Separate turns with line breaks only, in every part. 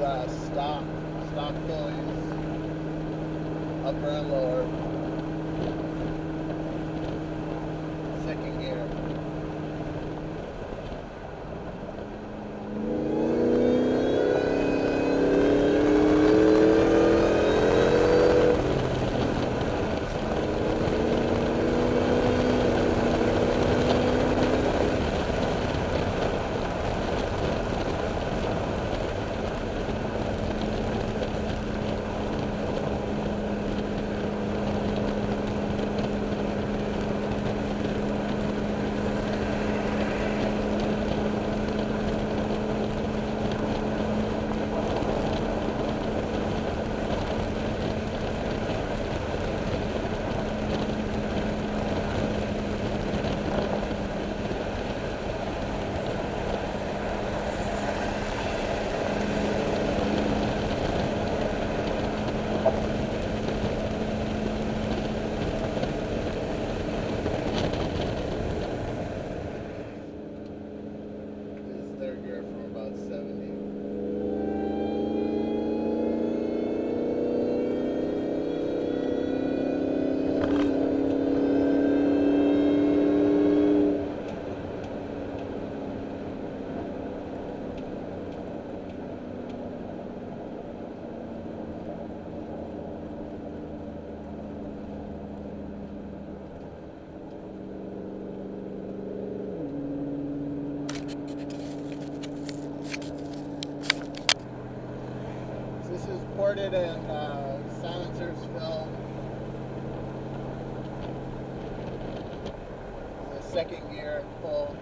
stock pulleys, upper and lower, second gear. Third gear from about 70. This is ported and silencers film. The second gear pull.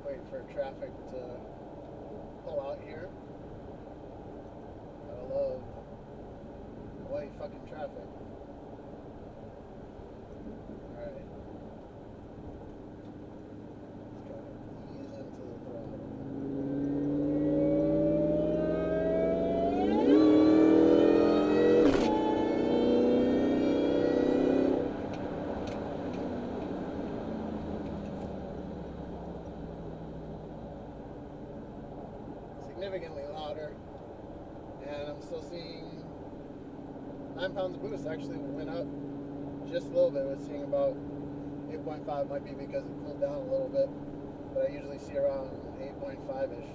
Wait for traffic to pull out here. Gotta love white fucking traffic. Alright. Let's try to ease into the throttle. Significantly louder, and I'm still seeing 9 pounds of boost. Actually went up just a little bit. I was seeing about 8.5, might be because it cooled down a little bit, but I usually see around 8.5 ish.